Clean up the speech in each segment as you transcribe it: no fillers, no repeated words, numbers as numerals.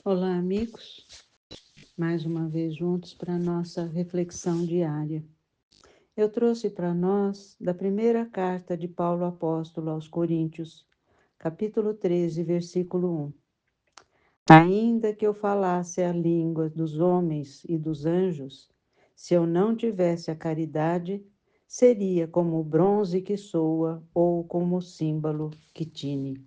Olá, amigos. Mais uma vez juntos para a nossa reflexão diária. Eu trouxe para nós da primeira carta de Paulo Apóstolo aos Coríntios, capítulo 13, versículo 1. Ainda que eu falasse a língua dos homens e dos anjos, se eu não tivesse a caridade, seria como o bronze que soa ou como o símbolo que tine.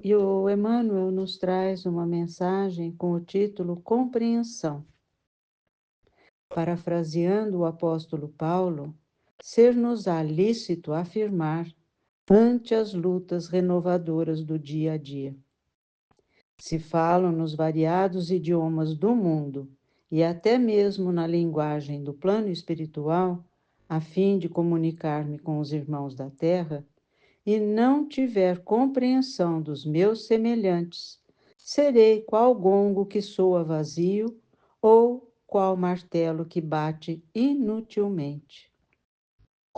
E o Emmanuel nos traz uma mensagem com o título Compreensão. Parafraseando o apóstolo Paulo, ser-nos-á lícito afirmar ante as lutas renovadoras do dia a dia. Se falam nos variados idiomas do mundo e até mesmo na linguagem do plano espiritual, a fim de comunicar-me com os irmãos da terra, e não tiver compreensão dos meus semelhantes, serei qual gongo que soa vazio ou qual martelo que bate inutilmente.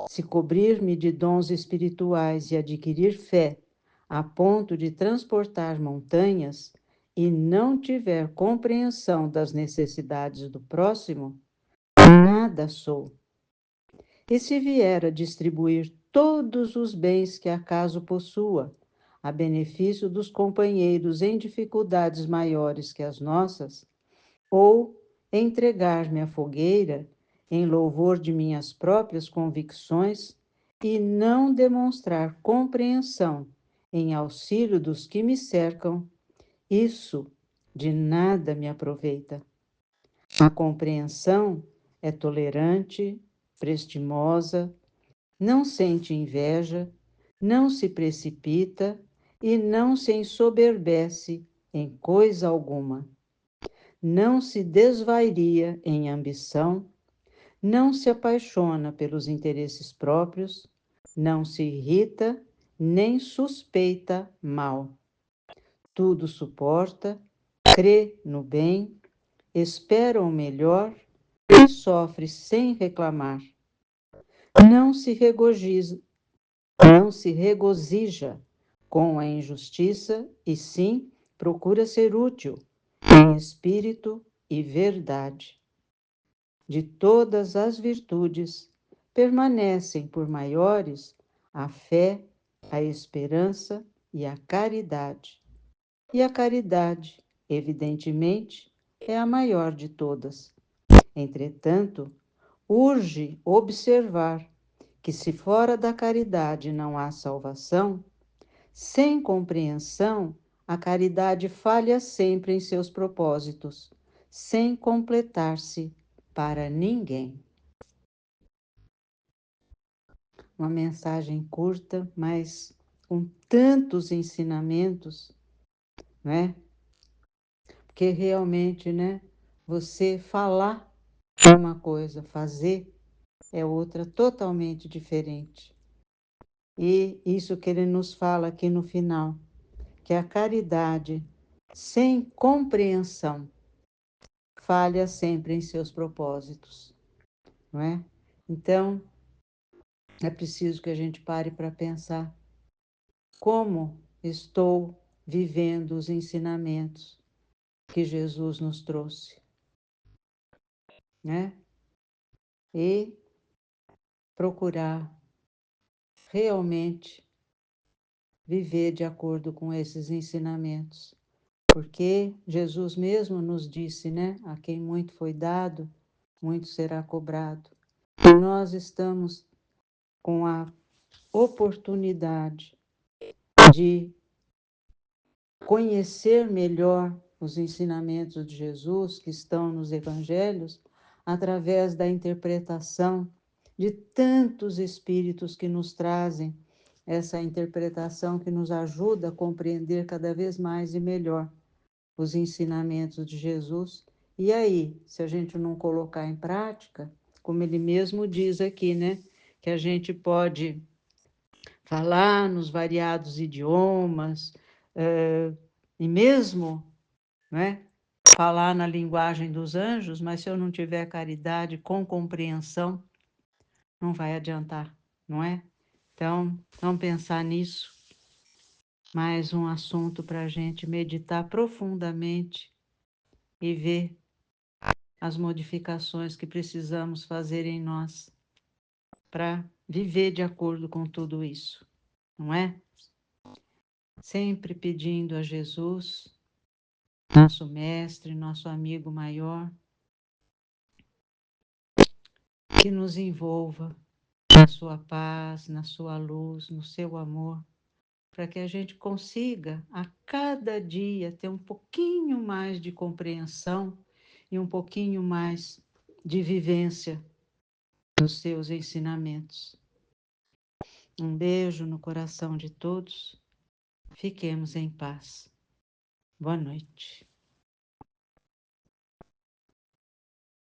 Se cobrir-me de dons espirituais e adquirir fé, a ponto de transportar montanhas, e não tiver compreensão das necessidades do próximo, nada sou. E se vier a distribuir todos os bens que acaso possua, a benefício dos companheiros em dificuldades maiores que as nossas, ou entregar-me à fogueira em louvor de minhas próprias convicções e não demonstrar compreensão em auxílio dos que me cercam, isso de nada me aproveita. A compreensão é tolerante, prestimosa, não sente inveja, não se precipita e não se ensoberbece em coisa alguma. Não se desvairia em ambição, não se apaixona pelos interesses próprios, não se irrita, nem suspeita mal. Tudo suporta, crê no bem, espera o melhor e sofre sem reclamar. Não se regozija com a injustiça e sim procura ser útil em espírito e verdade. De todas as virtudes, permanecem por maiores a fé, a esperança e a caridade. E a caridade, evidentemente, é a maior de todas. Entretanto, urge observar que, se fora da caridade não há salvação, sem compreensão, a caridade falha sempre em seus propósitos, sem completar-se para ninguém. Uma mensagem curta, mas com tantos ensinamentos, não é? Porque realmente, né, você falar é uma coisa, fazer é outra totalmente diferente. E isso que ele nos fala aqui no final, que a caridade sem compreensão falha sempre em seus propósitos, não é? Então, é preciso que a gente pare para pensar como estou vivendo os ensinamentos que Jesus nos trouxe, né? E procurar realmente viver de acordo com esses ensinamentos. Porque Jesus mesmo nos disse, né? A quem muito foi dado, muito será cobrado. E nós estamos com a oportunidade de conhecer melhor os ensinamentos de Jesus que estão nos evangelhos através da interpretação de tantos espíritos que nos trazem essa interpretação que nos ajuda a compreender cada vez mais e melhor os ensinamentos de Jesus. E aí, se a gente não colocar em prática, como ele mesmo diz aqui, né, que a gente pode falar nos variados idiomas, e mesmo, né, falar na linguagem dos anjos, mas se eu não tiver caridade com compreensão, não vai adiantar, não é? Então, vamos pensar nisso. Mais um assunto para a gente meditar profundamente e ver as modificações que precisamos fazer em nós para viver de acordo com tudo isso, não é? Sempre pedindo a Jesus, nosso mestre, nosso amigo maior, que nos envolva na sua paz, na sua luz, no seu amor, para que a gente consiga a cada dia ter um pouquinho mais de compreensão e um pouquinho mais de vivência dos seus ensinamentos. Um beijo no coração de todos. Fiquemos em paz. Boa noite.